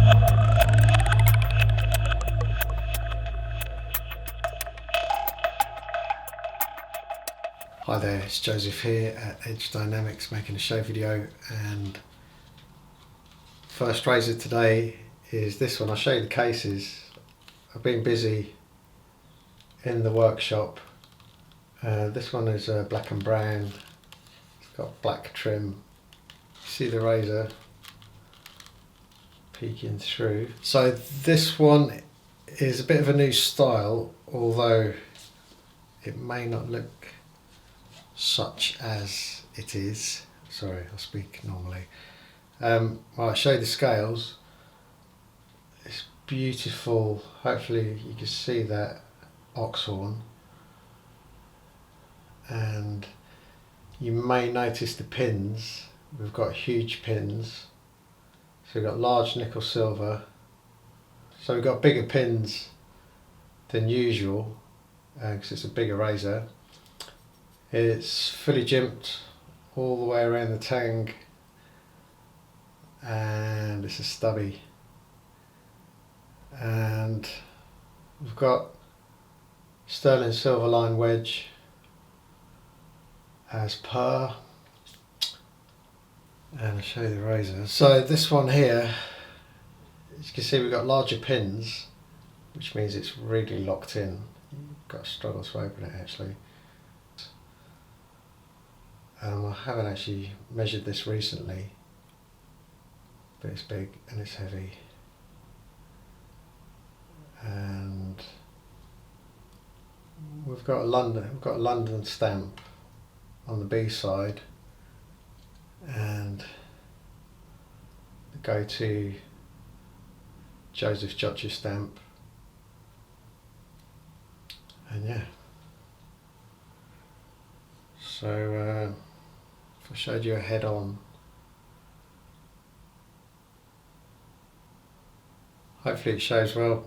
Hi there, it's Joseph here at Edge Dynamics making a show video, and first razor today is this one. I'll show you the cases. I've been busy in the workshop. This one is black and brown. It's got black trim. See the razor peeking through. So this one is a bit of a new style, although it may not look such as it is. Sorry, I'll speak normally. Well, I'll show you the scales. It's beautiful. Hopefully you can see that oxhorn, and you may notice the pins. We've got huge pins. So we've got large nickel silver. So we've got bigger pins than usual because it's a bigger razor. It's fully jimped all the way around the tang, and it's a stubby, and we've got sterling silver line wedge as per, and I'll show you the razor. So this one here, as you can see, we've got larger pins, which means it's really locked in. You've got to struggle to open it actually. I haven't actually measured this recently, but it's big and it's heavy, and we've got a London stamp on the B side, and the go-to Joseph Jocher stamp, and yeah. So if I showed you a head-on, hopefully it shows well.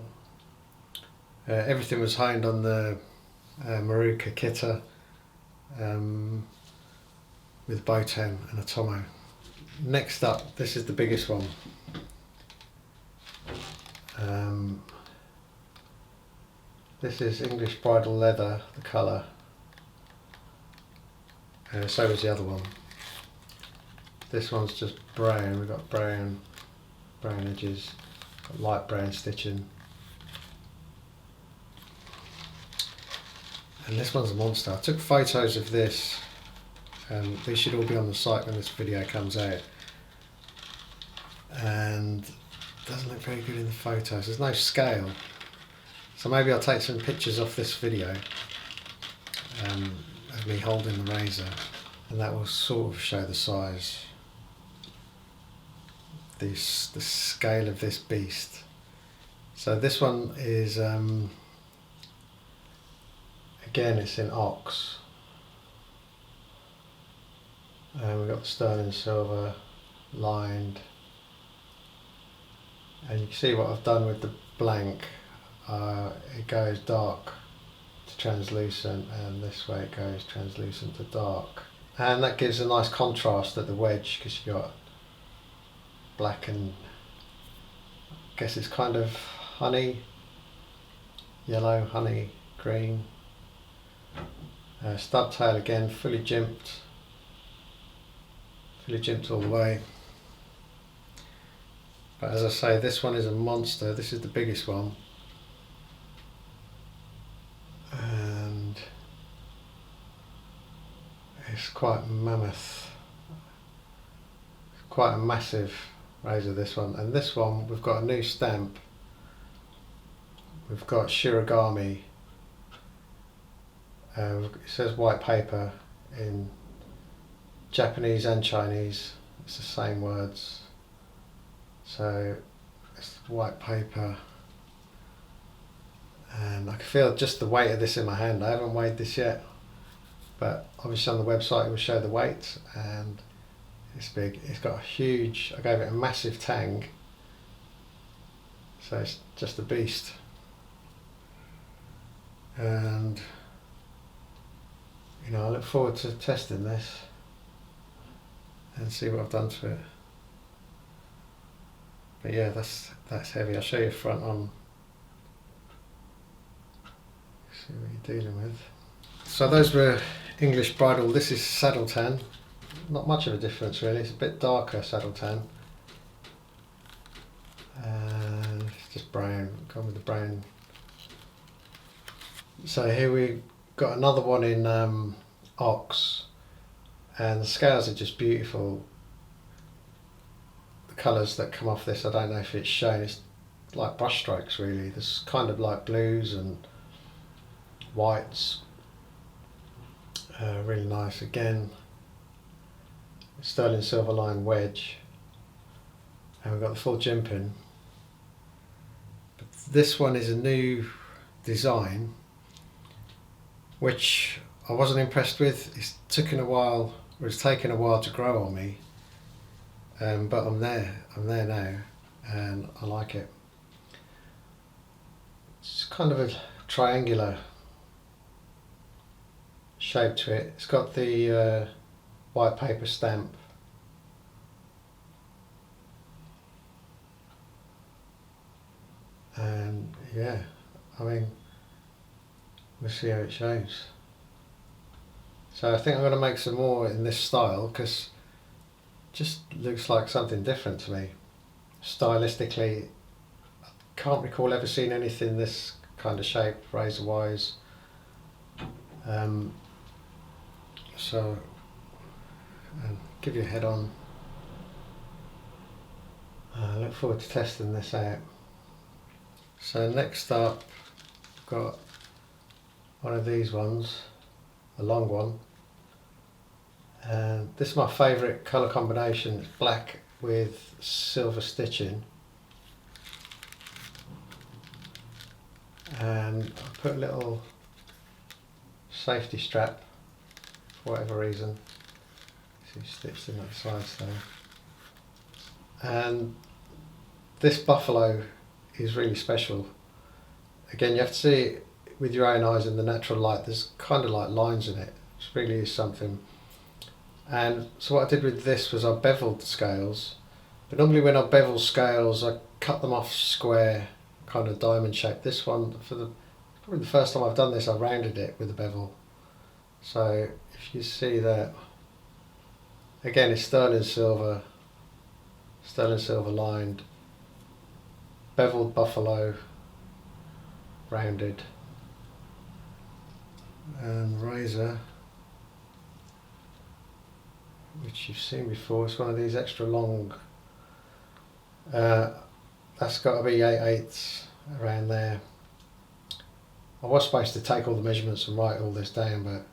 Everything was honed on the Maruka Kita with Botan and a Tomo. Next up, this is the biggest one. This is English Bridal Leather, the colour. So is the other one. This one's just brown. We've got brown edges, got light brown stitching, and this one's a monster. I took photos of this. These should all be on the site when this video comes out, and it doesn't look very good in the photos. There's no scale, so maybe I'll take some pictures off this video of me holding the razor, and that will sort of show the size, the scale of this beast. So this one is again, it's in ox. We've got sterling silver lined, and you can see what I've done with the blank. It goes dark to translucent, and this way it goes translucent to dark, and that gives a nice contrast at the wedge, because you've got black and I guess it's kind of honey yellow, honey green. Stub tail again, fully jimped all the way. But as I say, this one is a monster. This is the biggest one, and it's quite mammoth. It's quite a massive razor, this one. And this one, we've got a new stamp. We've got Shirogami. It says white paper in Japanese and Chinese. It's the same words. So it's white paper, and I can feel just the weight of this in my hand. I haven't weighed this yet, but obviously on the website it will show the weight, and it's big. It's got a huge, I gave it a massive tang, so it's just a beast. And you know, I look forward to testing this and see what I've done to it. But yeah, that's heavy. I'll show you front on. See what you're dealing with. So those were English Bridle. This is Saddle Tan. Not much of a difference really. It's a bit darker Saddle Tan. And it's just brown. Gone with the brown. So here we got another one in Ox, and the scales are just beautiful. The colours that come off this, I don't know if it's shown. It's like brush strokes really. There's kind of like blues and whites. Really nice. Again, sterling silver line wedge, and we've got the full jimping. But this one is a new design which I wasn't impressed with. It's taken a while to grow on me, but I'm there now, and I like it. It's kind of a triangular shape to it. It's got the white paper stamp, and yeah, I mean, we'll see how it shows. So I think I'm going to make some more in this style because it just looks like something different to me. Stylistically, I can't recall ever seeing anything this kind of shape, razor wise. So give you a head on. I look forward to testing this out. So next up, I've got one of these ones, a long one, and this is my favourite colour combination. It's black with silver stitching, and I put a little safety strap for whatever reason. See, stitched in that sides there. And this buffalo is really special. Again, you have to see it with your own eyes in the natural light. There's kind of like lines in it. It really is something. And so what I did with this was I beveled the scales. But normally when I bevel scales, I cut them off square, kind of diamond shape. This one, probably the first time I've done this, I rounded it with a bevel. So if you see that, again, it's sterling silver lined, beveled buffalo, rounded, and razor, which you've seen before. It's one of these extra long. That's got to be 8/8 around there. I was supposed to take all the measurements and write all this down, but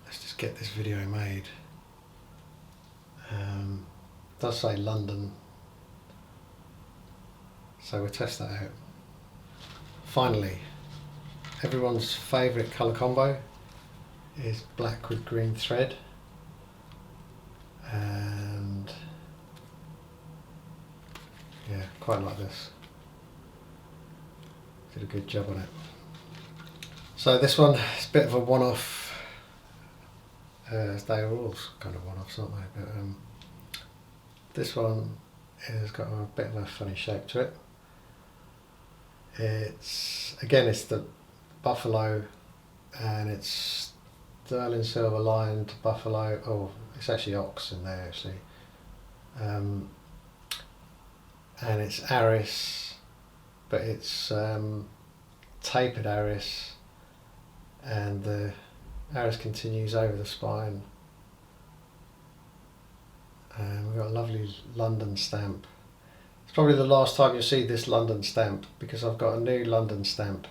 let's just get this video made. It does say London, so we'll test that out. Finally, everyone's favourite colour combo is black with green thread, and yeah, quite like this. Did a good job on it. So this one is a bit of a one-off. They are all kind of one-offs, aren't they? But this one has got a bit of a funny shape to it. It's the buffalo, and it's sterling silver lined buffalo. Oh, it's actually ox in there actually. And it's Aris, but it's tapered Aris, and the Aris continues over the spine. And we've got a lovely London stamp. It's probably the last time you'll see this London stamp, because I've got a new London stamp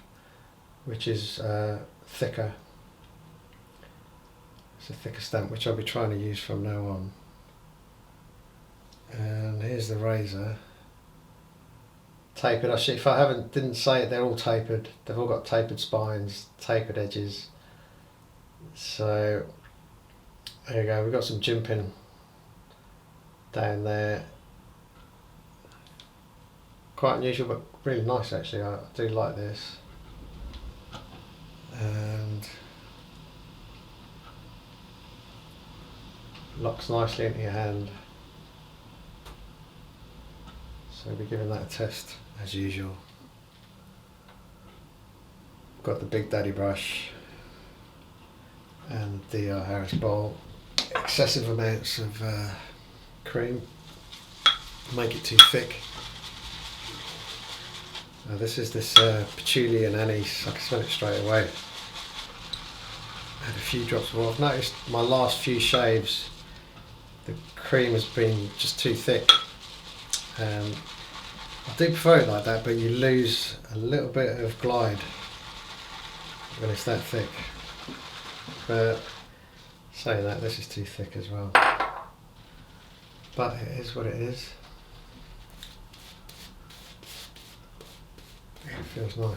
which is thicker. It's a thicker stamp which I'll be trying to use from now on. And here's the razor. Tapered. Actually, if I didn't say it, they're all tapered. They've all got tapered spines, tapered edges. So there you go. We've got some jimping down there. Quite unusual, but really nice actually. I do like this. And locks nicely into your hand. So we'll be giving that a test as usual. Got the Big Daddy brush and the Harris bowl. Excessive amounts of cream, make it too thick. This is this patchouli and anise, I can smell it straight away. Add a few drops of oil. I've noticed my last few shaves, the cream has been just too thick. I do prefer it like that, but you lose a little bit of glide when it's that thick. But saying that, this is too thick as well. But it is what it is. Yeah, it feels nice.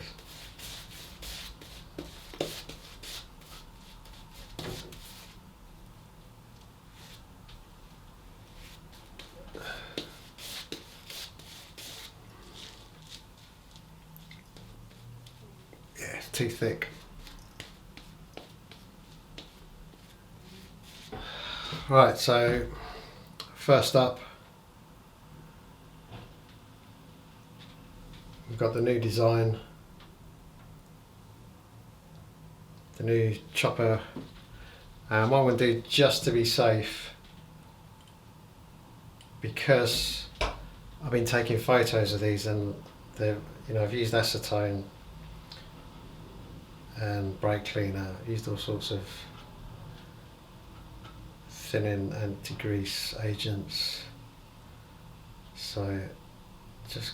Yeah, it's too thick. Right, so first up, we've got the new design, the new chopper. What I'm going to do, just to be safe, because I've been taking photos of these and I've used acetone and brake cleaner, used all sorts of thinning anti-grease agents, so just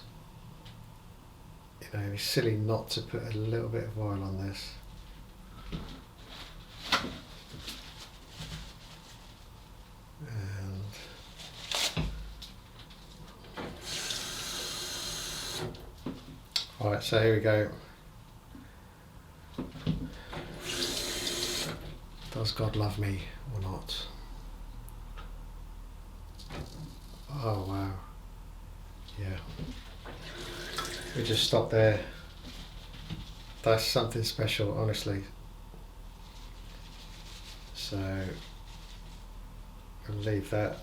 it'd be silly not to put a little bit of oil on this. And right, so here we go. Does God love me or not? Oh wow, yeah. We just stop there. That's something special, honestly. So I'll leave that.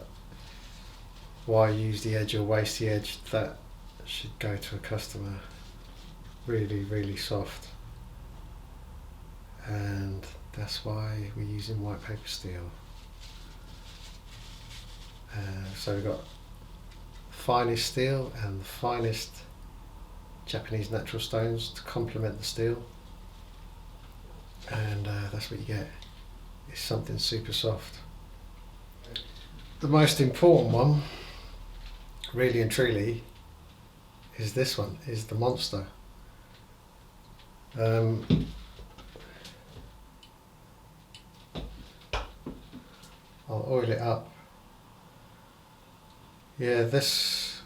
Why use the edge or waste the edge? That should go to a customer. Really, really soft. And that's why we're using white paper steel. So we've got finest steel and the finest Japanese natural stones to complement the steel, and that's what you get. It's something super soft. The most important one, really and truly, is this one, is the Monster. I'll oil it up. Yeah, this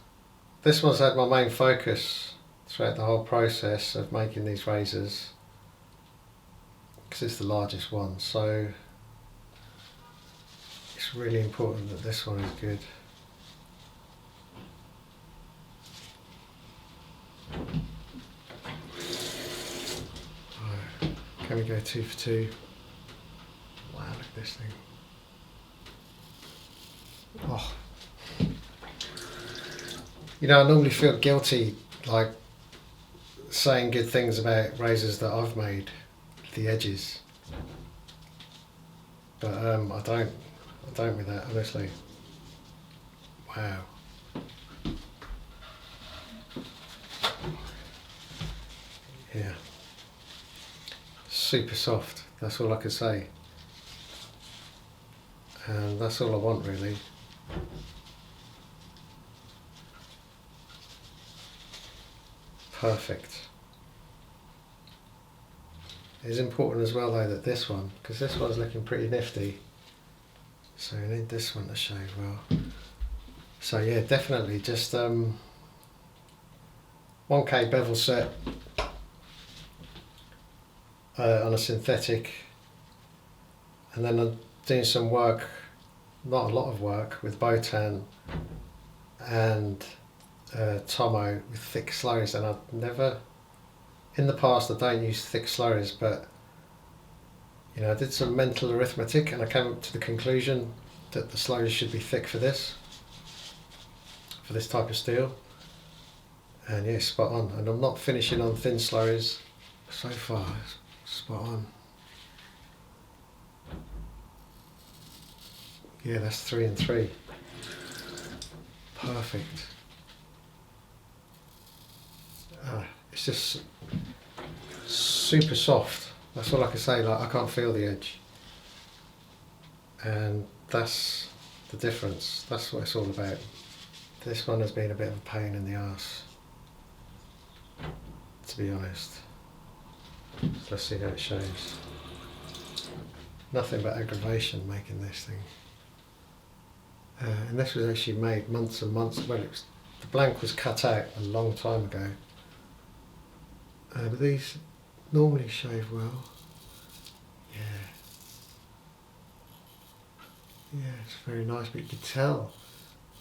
one's had my main focus throughout the whole process of making these razors, because it's the largest one, so it's really important that this one is good. Right. Can we go 2 for 2? Wow, look at this thing. Oh. I normally feel guilty, like, saying good things about razors that I've made, the edges. But I don't with that, honestly. Wow. Yeah. Super soft, that's all I can say. And that's all I want, really. Perfect. It's important as well though that this one, because this one's looking pretty nifty, so you need this one to shave well. So yeah, definitely just 1K bevel set on a synthetic, and then I'm doing some work, not a lot of work, with Botan and Tomo with thick slurries. And I've never, in the past, I don't use thick slurries, but I did some mental arithmetic and I came up to the conclusion that the slurries should be thick for this type of steel. And yeah, spot on. And I'm not finishing on thin slurries so far. Spot on. Yeah, that's 3 and 3. Perfect. It's just super soft. That's all I can say. Like, I can't feel the edge, and that's the difference. That's what it's all about. This one has been a bit of a pain in the arse, to be honest. Let's see how it shows. Nothing but aggravation making this thing. And this was actually made months and months. Well, the blank was cut out a long time ago. But these normally shave well. Yeah. Yeah, it's very nice, but you can tell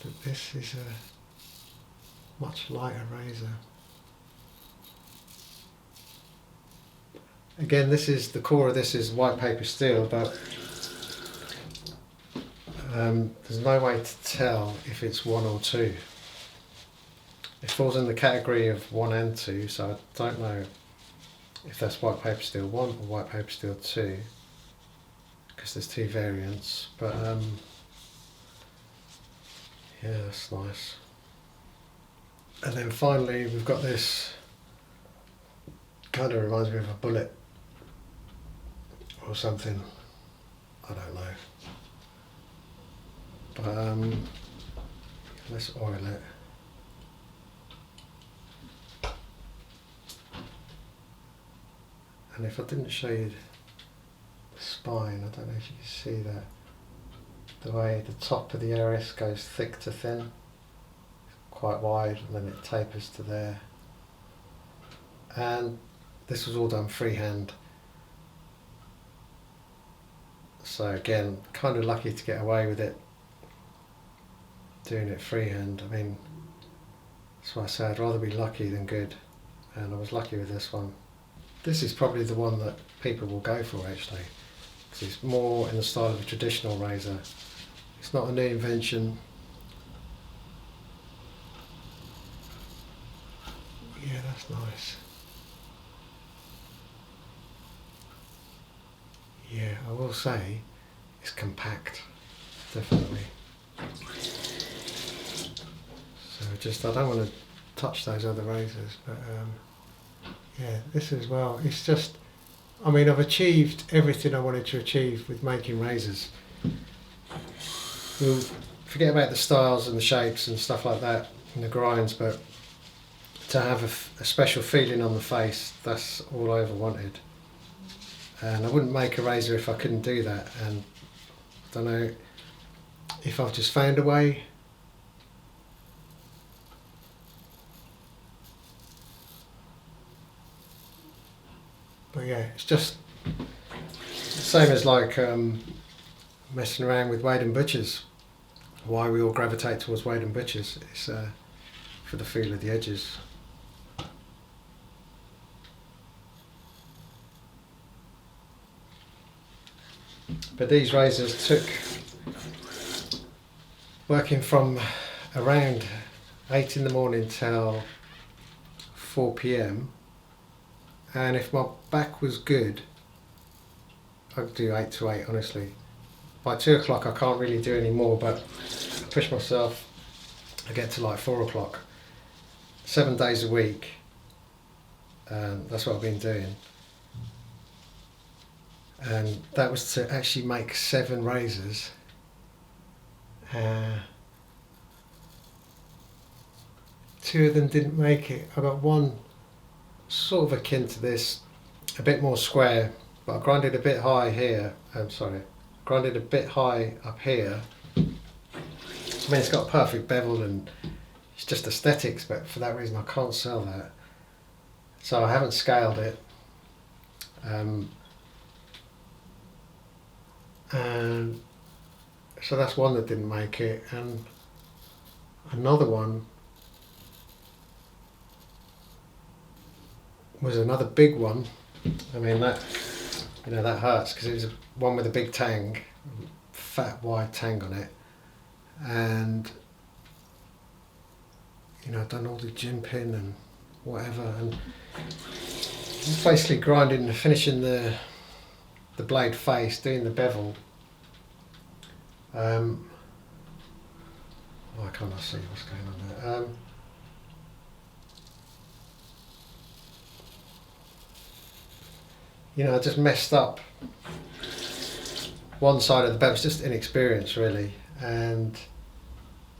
that this is a much lighter razor. Again, the core of this is white paper steel, but there's no way to tell if it's 1 or 2. It falls in the category of 1 and 2, so I don't know if that's white paper steel 1 or white paper steel 2, because there's 2 variants. But yeah, that's nice. And then finally we've got this, kind of reminds me of a bullet or something, I don't know. But let's oil it. And if I didn't show you the spine, I don't know if you can see that, the way the top of the ARS goes thick to thin, quite wide, and then it tapers to there. And this was all done freehand. So again, kind of lucky to get away with it, doing it freehand. I mean, that's why I say I'd rather be lucky than good, and I was lucky with this one. This is probably the one that people will go for, actually, because it's more in the style of a traditional razor. It's not a new invention. Yeah, that's nice. Yeah, I will say it's compact, definitely. So I don't want to touch those other razors, but yeah, this as well. It's just, I mean, I've achieved everything I wanted to achieve with making razors. We'll forget about the styles and the shapes and stuff like that and the grinds, but to have a special feeling on the face, that's all I ever wanted. And I wouldn't make a razor if I couldn't do that, and I don't know if I've just found a way. But yeah, it's just the same as like messing around with Wade and Butchers. Why we all gravitate towards Wade and Butchers, it's for the feel of the edges. But these razors took working from around 8 in the morning till 4 p.m. and if my back was good, I could do 8 to 8, honestly. By 2 o'clock I can't really do any more, but I push myself, I get to like 4 o'clock, 7 days a week, and that's what I've been doing. And that was to actually make 7 razors. 2 of them didn't make it. I got one sort of akin to this, a bit more square, but I grinded a bit high here. Grinded a bit high up here. I mean, it's got a perfect bevel and it's just aesthetics, but for that reason I can't sell that. So I haven't scaled it. And so that's one that didn't make it, and another one was another big one. I mean, that, you know, that hurts because it was one with a big tang, fat wide tang on it, and done all the jimping and whatever, and just basically grinding, finishing the blade face, doing the bevel. Why can't I see what's going on there? I just messed up one side of the bevel. It's just inexperience, really, and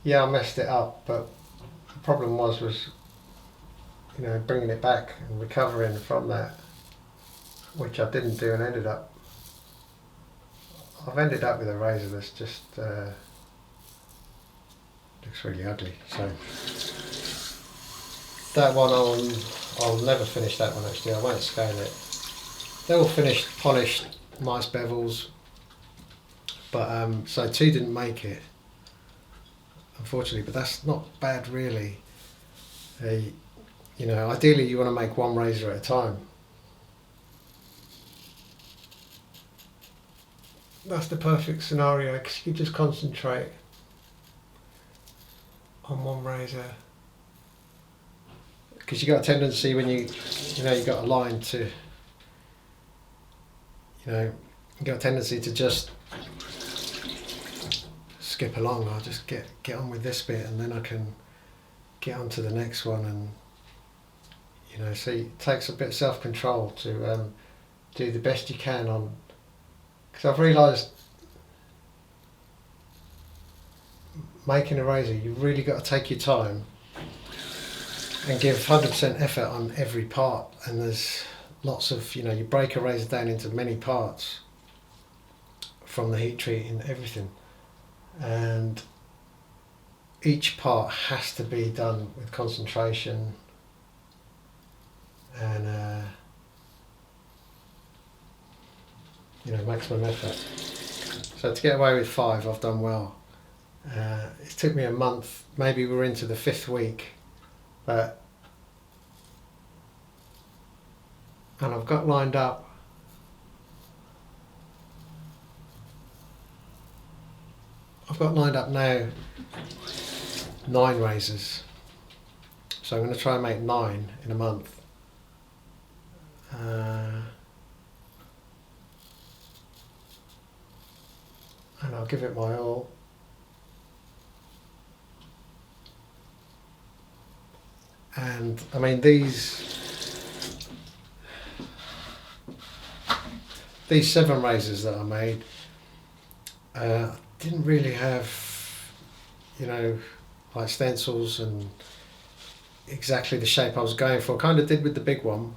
I messed it up. But the problem was bringing it back and recovering from that, which I didn't do, and I've ended up with a razor that's just looks really ugly. So that one I'll never finish that one. Actually, I won't scale it. They're all finished, polished, nice bevels, but so 2 didn't make it, unfortunately. But that's not bad, really. Ideally you want to make one razor at a time. That's the perfect scenario, because you can just concentrate on one razor. Because you got a tendency when you got a line to, you got a tendency to just skip along. I'll just get on with this bit, and then I can get on to the next one. And so it takes a bit of self-control to do the best you can on. Because I've realised making a razor, you've really got to take your time and give 100% effort on every part. And there's lots of, you break a razor down into many parts from the heat treating, everything. And each part has to be done with concentration and maximum effort. So to get away with 5, I've done well. It took me a month. Maybe we're into the 5th week, and I've got lined up now 9 razors. So I'm going to try and make 9 in a month. And I'll give it my all. And I mean, these 7 razors that I made didn't really have, like stencils and exactly the shape I was going for. Kind of did with the big one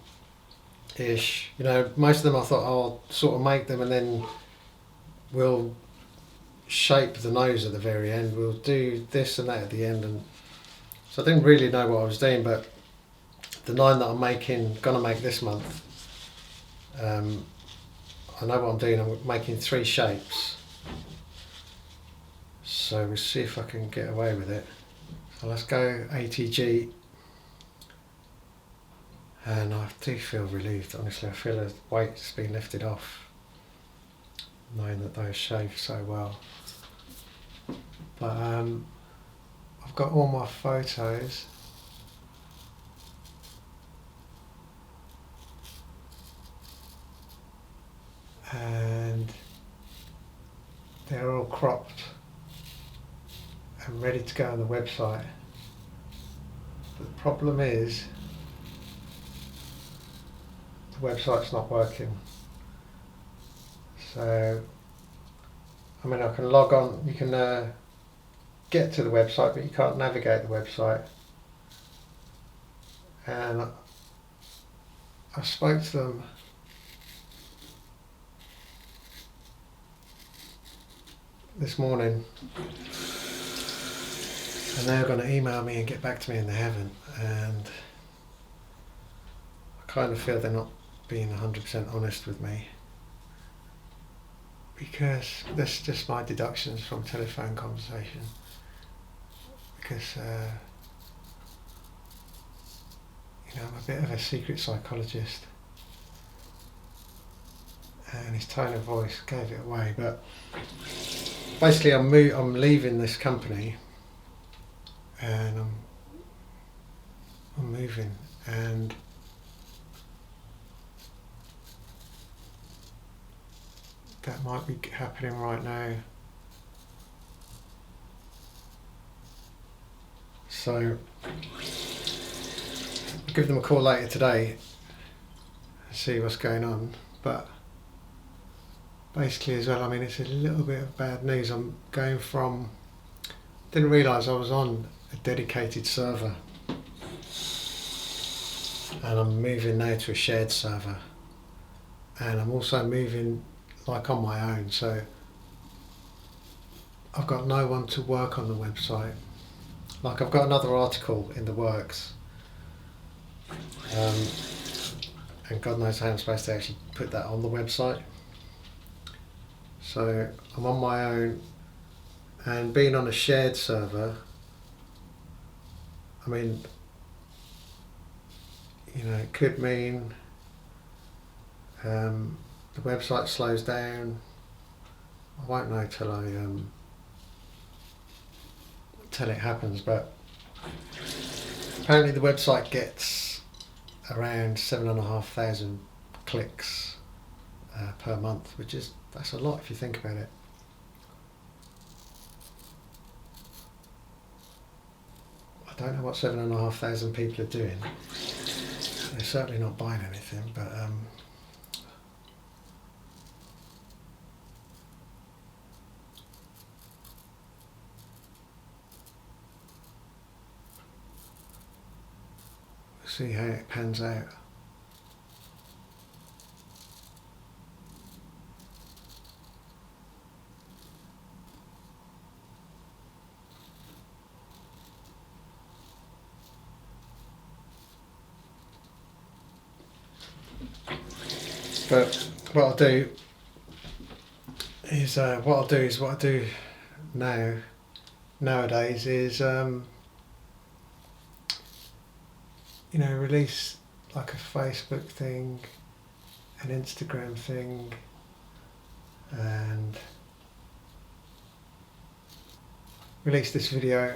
ish. Most of them I thought, I'll sort of make them and then we'll shape the nose at the very end. We'll do this and that at the end. And so I didn't really know what I was doing, but the 9 that I'm gonna make this month, I know what I'm doing. I'm making 3 shapes. So we'll see if I can get away with it. So let's go ATG. And I do feel relieved, honestly. I feel a weight's been lifted off, knowing that those shave so well. But I've got all my photos. And they're all cropped and ready to go on the website. But the problem is, the website's not working. So, I mean, I can log on, you can get to the website, but you can't navigate the website. And I spoke to them this morning, and they're going to email me and get back to me, and they haven't. And I kind of feel they're not being 100% honest with me, because that's just my deductions from telephone conversation. Because I'm a bit of a secret psychologist, and his tone of voice gave it away. But basically, I'm leaving this company, and I'm moving, and that might be happening right now. So I'll give them a call later today and see what's going on. But basically as well, I mean, it's a little bit of bad news. I'm going from, didn't realise I was on a dedicated server, and I'm moving now to a shared server, and I'm also moving like on my own, so I've got no one to work on the website. Like, I've got another article in the works, and God knows how I'm supposed to actually put that on the website. So I'm on my own, and being on a shared server, I mean, you know, it could mean the website slows down. I won't know till it happens, but apparently the website gets around 7,500 clicks per month, that's a lot if you think about it. I don't know what 7,500 people are doing. They're certainly not buying anything, but we'll see how it pans out. But what I'll do is what I do nowadays is you know, release like a Facebook thing, an Instagram thing, and release this video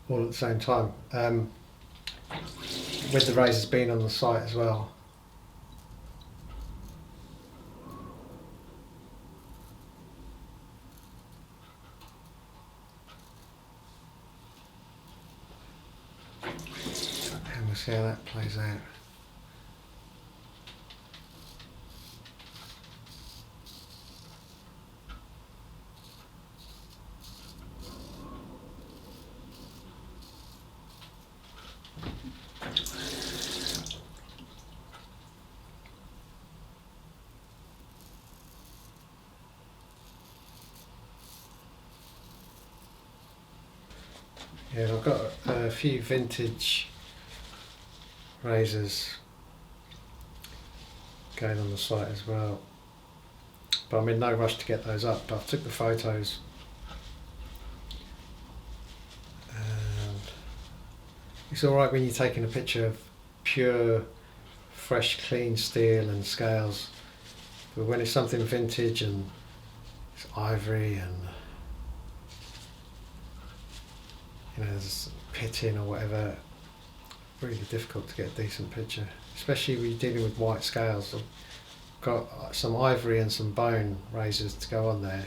all at the same time, with the razors being on the site as well. And we'll see how that plays out. Yeah, I've got a few vintage razors going on the site as well, but I'm in no rush to get those up. I've took the photos, and it's alright when you're taking a picture of pure, fresh, clean steel and scales, but when it's something vintage and it's ivory and, you know, there's pitting or whatever, really difficult to get a decent picture, especially when you're dealing with white scales. I've got some ivory and some bone razors to go on there,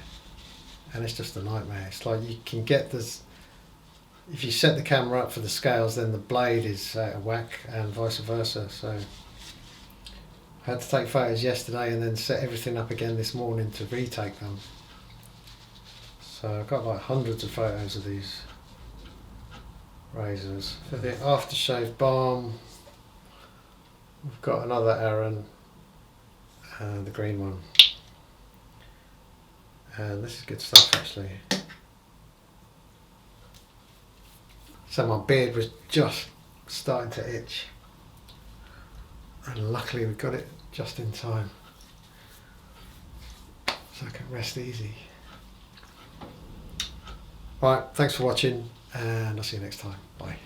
and it's just a nightmare. It's like you can get this, if you set the camera up for the scales, then the blade is out of whack, and vice versa. So I had to take photos yesterday and then set everything up again this morning to retake them. So I've got like hundreds of photos of these razors. For the aftershave balm, we've got another Aran, and the green one, and this is good stuff actually. So my beard was just starting to itch, and luckily we got it just in time, so I can rest easy. Right, thanks for watching, and I'll see you next time. Bye.